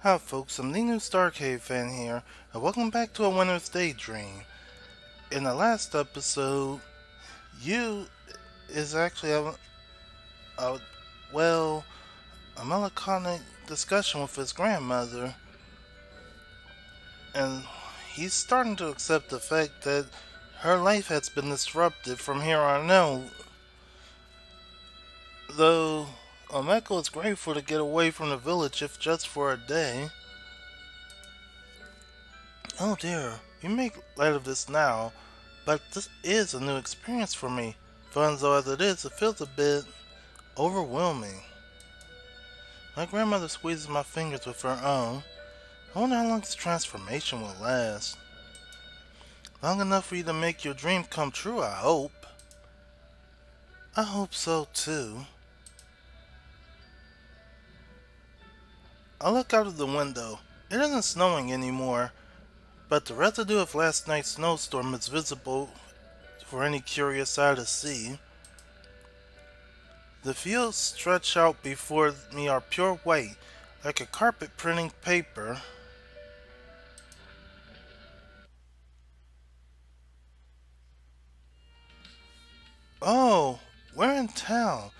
Hi folks, I'm the newstarcadefan here, and welcome back to a winner's Daydream. In the last episode, Yuu is actually a, well, a melancholic discussion with his grandmother, and he's starting to accept the fact that her life has been disrupted from here on out. Though Umeko is grateful to get away from the village if just for a day. Oh dear, you make light of this now, but this is a new experience for me. Fun though as it is, it feels a bit overwhelming. My grandmother squeezes my fingers with her own. I wonder how long this transformation will last. Long enough for you to make your dream come true, I hope. I hope so too. I look out of the window. It isn't snowing anymore, but the residue of last night's snowstorm is visible for any curious eye to see. The fields stretch out before me are pure white, like a carpet printing paper. Oh, we're in town.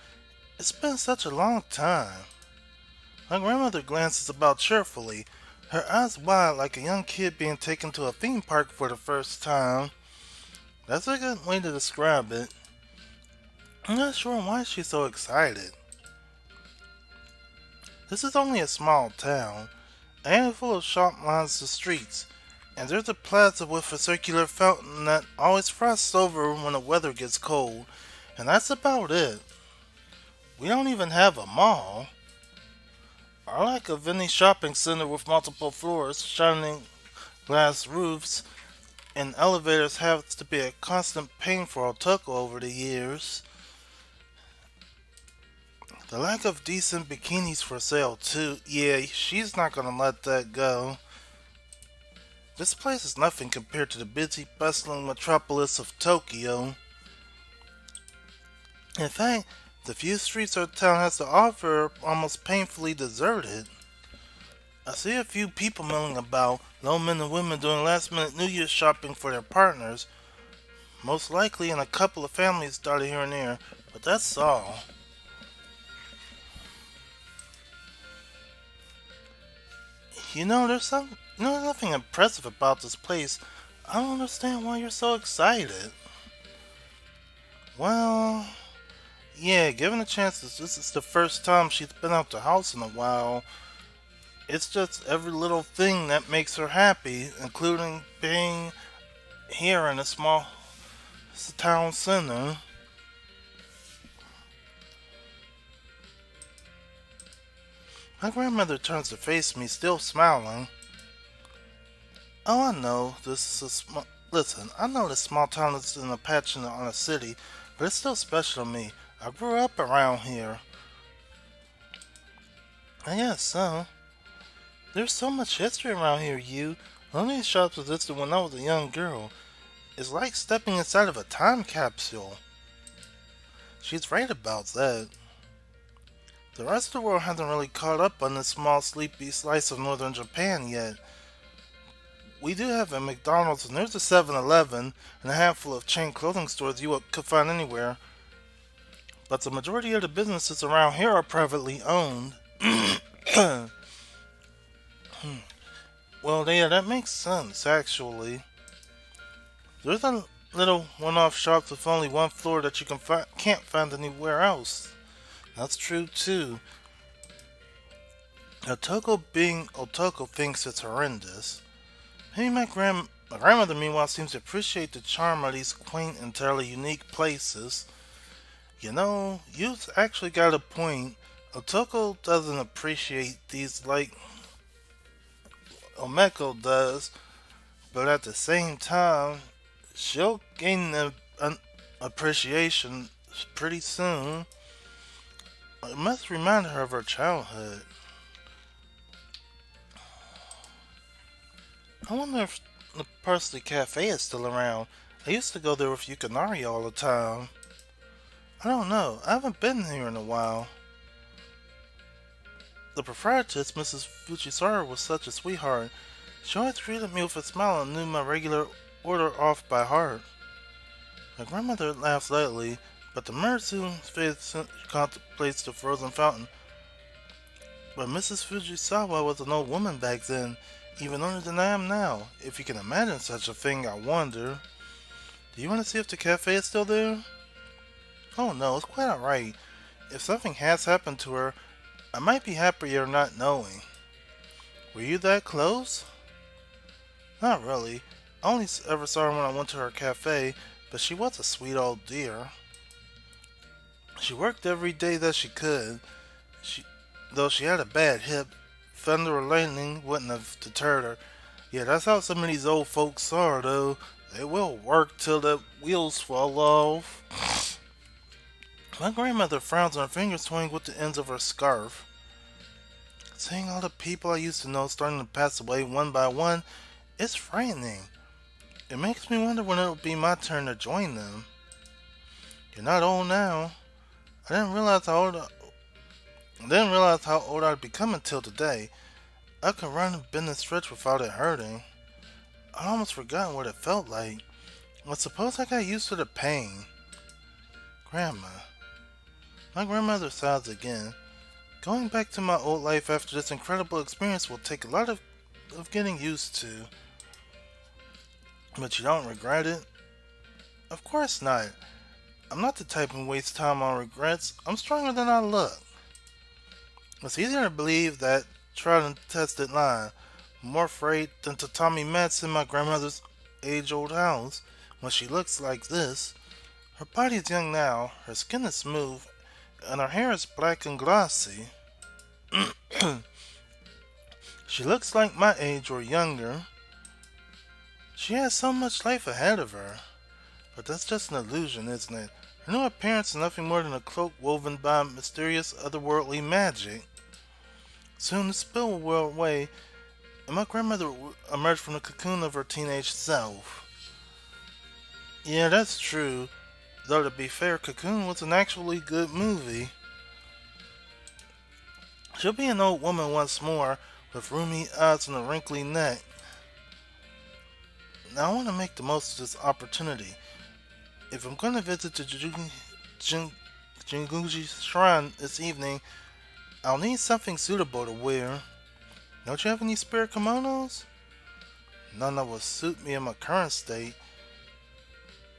It's been such a long time. My grandmother glances about cheerfully, her eyes wide like a young kid being taken to a theme park for the first time. That's a good way to describe it. I'm not sure why she's so excited. This is only a small town. A handful of shop lines the streets, and there's a plaza with a circular fountain that always frosts over when the weather gets cold, and that's about it. We don't even have a mall. Or like a Vinny shopping center with multiple floors, shining glass roofs, and elevators have to be a constant pain for Otoko over the years. The lack of decent bikinis for sale too. Yeah, she's not gonna let that go. This place is nothing compared to the busy, bustling metropolis of Tokyo. In fact, the few streets our town has to offer are almost painfully deserted. I see a few people milling about, lone men and women doing last minute New Year's shopping for their partners, most likely in a couple of families dotted here and there, but that's all. There's nothing impressive about this place. I don't understand why you're so excited. Well, yeah, given a chance that this is the first time she's been out the house in a while, it's just every little thing that makes her happy, including being here in a small town center. My grandmother turns to face me, still smiling. Oh, I know this is a small. Listen, I know this small town is in a patch on a city, but it's still special to me. I grew up around here. I guess so. There's so much history around here, you. None of these shops existed when I was a young girl. It's like stepping inside of a time capsule. She's right about that. The rest of the world hasn't really caught up on this small, sleepy slice of northern Japan yet. We do have a McDonald's and there's a 7-Eleven and a handful of chain clothing stores you could find anywhere. But the majority of the businesses around here are privately owned. Well, yeah, that makes sense, actually. There's a little one-off shops with only one floor that can't find anywhere else. That's true, too. Otoko being Otoko thinks it's horrendous. Maybe my grandmother, meanwhile, seems to appreciate the charm of these quaint, entirely unique places. You've actually got a point. Otoko doesn't appreciate these like Umeko does, but at the same time, she'll gain an appreciation pretty soon. It must remind her of her childhood. I wonder if the Parsley Cafe is still around. I used to go there with Yukinari all the time. I don't know. I haven't been here in a while. The proprietress, Mrs. Fujisawa, was such a sweetheart. She always greeted me with a smile and knew my regular order off by heart. My grandmother laughs lightly, but the mirror soon fades contemplates the frozen fountain. But Mrs. Fujisawa was an old woman back then, even older than I am now. If you can imagine such a thing, I wonder. Do you want to see if the cafe is still there? Oh no, it's quite alright. If something has happened to her, I might be happier not knowing. Were you that close? Not really. I only ever saw her when I went to her cafe, but she was a sweet old dear. She worked every day that she could. She, though she had a bad hip, thunder or lightning wouldn't have deterred her. Yeah, that's how some of these old folks are, though. They will work till the wheels fall off. My grandmother frowns and her fingers toying with the ends of her scarf. Seeing all the people I used to know starting to pass away one by one, it's frightening. It makes me wonder when it'll be my turn to join them. You're not old now. I didn't realize how old I'd become until today. I could run and bend and stretch without it hurting. I'd almost forgotten what it felt like. I suppose I got used to the pain. Grandma. My grandmother sighs again. Going back to my old life after this incredible experience will take a lot of getting used to. But you don't regret it? Of course not. I'm not the type who wastes time on regrets. I'm stronger than I look. It's easier to believe that tried and tested line. More afraid than tatami mats in my grandmother's age-old house when she looks like this. Her body is young now, her skin is smooth, and her hair is black and glossy. She looks like my age or younger. She has so much life ahead of her. But that's just an illusion, isn't it? Her new appearance is nothing more than a cloak woven by mysterious otherworldly magic. Soon the spell will wear away, and my grandmother will emerge from the cocoon of her teenage self. Yeah, that's true. Though to be fair, Cocoon was an actually good movie. She'll be an old woman once more, with roomy eyes and a wrinkly neck. Now I want to make the most of this opportunity. If I'm going to visit the Jinguji Shrine this evening, I'll need something suitable to wear. Don't you have any spare kimonos? None that will suit me in my current state.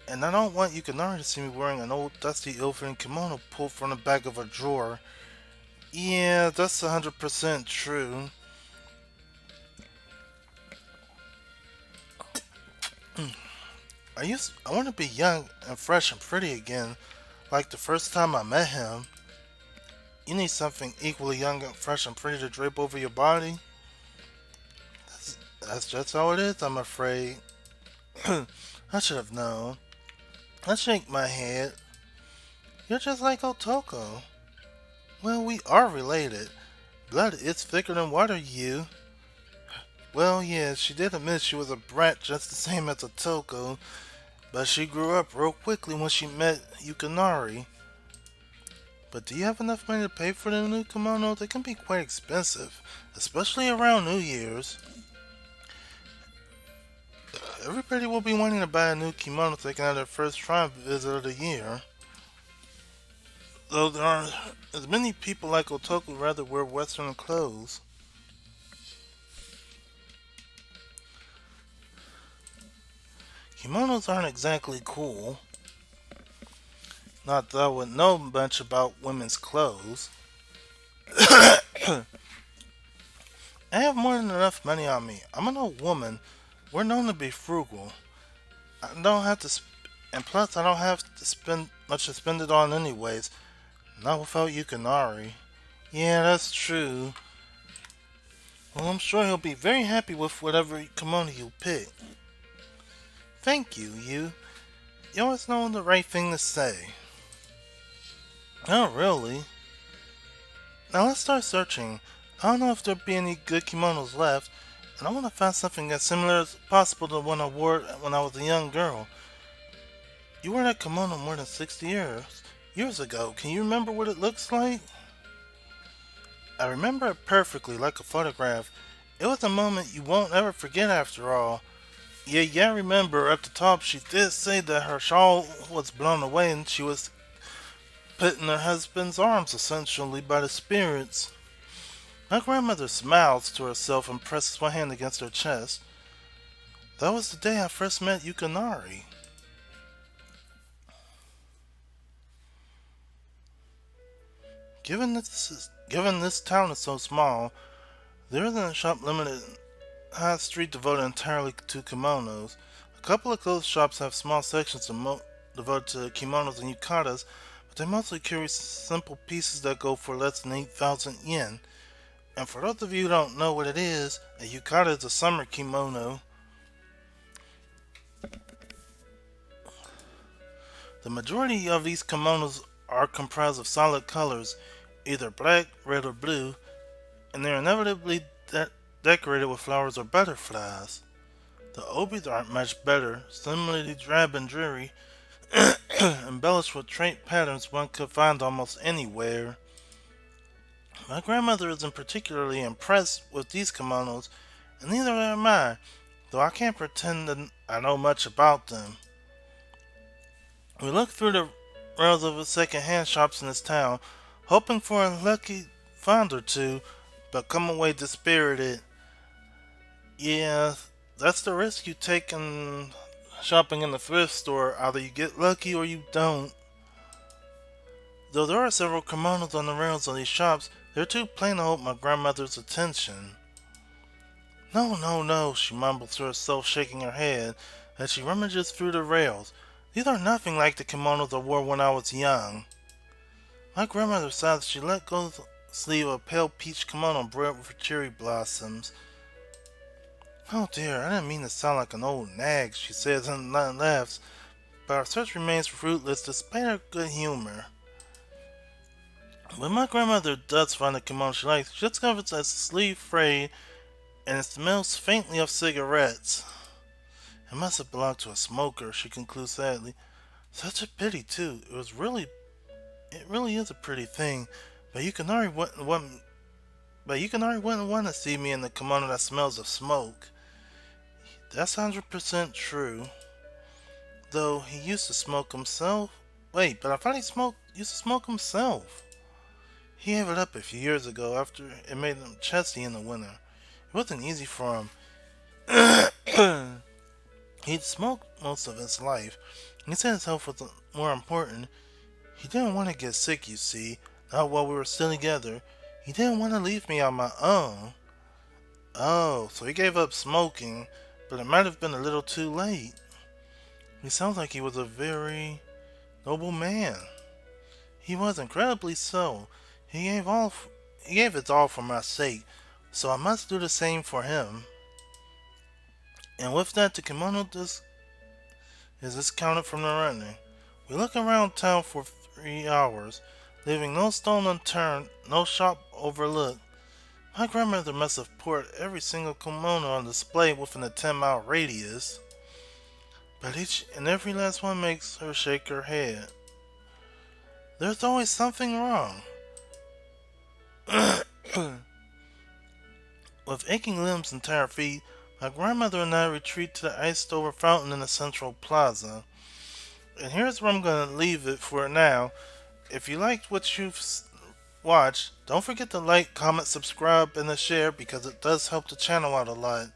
And I don't want Yukinari to see me wearing an old dusty ill-fitting kimono pulled from the back of a drawer. Yeah, that's 100% true. I want to be young and fresh and pretty again, like the first time I met him. You need something equally young and fresh and pretty to drape over your body. That's just how it is, I'm afraid. I should have known. I shake my head. You're just like Otoko. Well, we are related. Blood is thicker than water, you. Well, yeah, she did admit she was a brat just the same as Otoko, but she grew up real quickly when she met Yukinari. But do you have enough money to pay for the new kimono? They can be quite expensive, especially around New Year's. Everybody will be wanting to buy a new kimono so they can have their first shrine visit of the year. Though there aren't as many people like Otoko who rather wear Western clothes. Kimonos aren't exactly cool. Not that I would know much about women's clothes. I have more than enough money on me. I'm an old woman. We're known to be frugal. I don't have to, and plus I don't have to spend much to spend it on anyways. Not without Yukinari. Yeah, that's true. Well, I'm sure he'll be very happy with whatever kimono you pick. Thank you, Yu. You always know the right thing to say. Oh, really? Now let's start searching. I don't know if there'll be any good kimonos left, and I want to find something as similar as possible to the one I wore when I was a young girl. You wore that kimono more than 60 years ago. Can you remember what it looks like? I remember it perfectly, like a photograph. It was a moment you won't ever forget after all. Yeah, remember, at the top she did say that her shawl was blown away and she was put in her husband's arms, essentially, by the spirits. My grandmother smiles to herself and presses one hand against her chest. That was the day I first met Yukinari. Given this town is so small, there isn't a shop limited high street devoted entirely to kimonos. A couple of clothes shops have small sections devoted to kimonos and yukatas, but they mostly carry simple pieces that go for less than 8,000 yen. And for those of you who don't know what it is, a yukata is a summer kimono. The majority of these kimonos are comprised of solid colors, either black, red, or blue, and they're inevitably decorated with flowers or butterflies. The obis aren't much better, similarly drab and dreary, embellished with trait patterns one could find almost anywhere. My grandmother isn't particularly impressed with these kimonos, and neither am I, though I can't pretend that I know much about them. We look through the rows of second-hand shops in this town, hoping for a lucky find or two, but come away dispirited. Yeah, that's the risk you take in shopping in the thrift store. Either you get lucky or you don't. Though there are several kimonos on the rails of these shops, they're too plain to hold my grandmother's attention. No, she mumbles to herself, shaking her head as she rummages through the rails. These are nothing like the kimonos I wore when I was young. My grandmother sighed as she let go of the sleeve of a pale peach kimono embroidered with cherry blossoms. Oh dear, I didn't mean to sound like an old nag, she says and laughs, but our search remains fruitless despite her good humor. When my grandmother does find a kimono she likes, she discovers that it's sleeve frayed and it smells faintly of cigarettes. It must have belonged to a smoker, she concludes sadly. Such a pity too. It really is a pretty thing, but Yukinari wouldn't want to see me in the kimono that smells of smoke. That's 100% true. Though he used to smoke himself. Wait, but I thought used to smoke himself. He gave it up a few years ago after it made him chesty in the winter. It wasn't easy for him. He'd smoked most of his life. He said his health was more important. He didn't want to get sick, you see, not while we were still together. He didn't want to leave me on my own. Oh, so he gave up smoking, but it might have been a little too late. He sounds like he was a very noble man. He was incredibly so. He gave his all for my sake, so I must do the same for him. And with that, the kimono is discounted from the running. We look around town for 3 hours, leaving no stone unturned, no shop overlooked. My grandmother must have poured every single kimono on display within a 10-mile radius, but each and every last one makes her shake her head. There's always something wrong. With aching limbs and tired feet, my grandmother and I retreat to the iced over fountain in the central plaza. And here's where I'm going to leave it for now. If you liked what you've watched, don't forget to like, comment, subscribe, and to share because it does help the channel out a lot.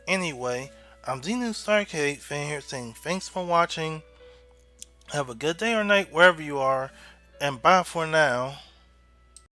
Anyway, I'm the newstarcadefan here saying thanks for watching. Have a good day or night wherever you are, and bye for now.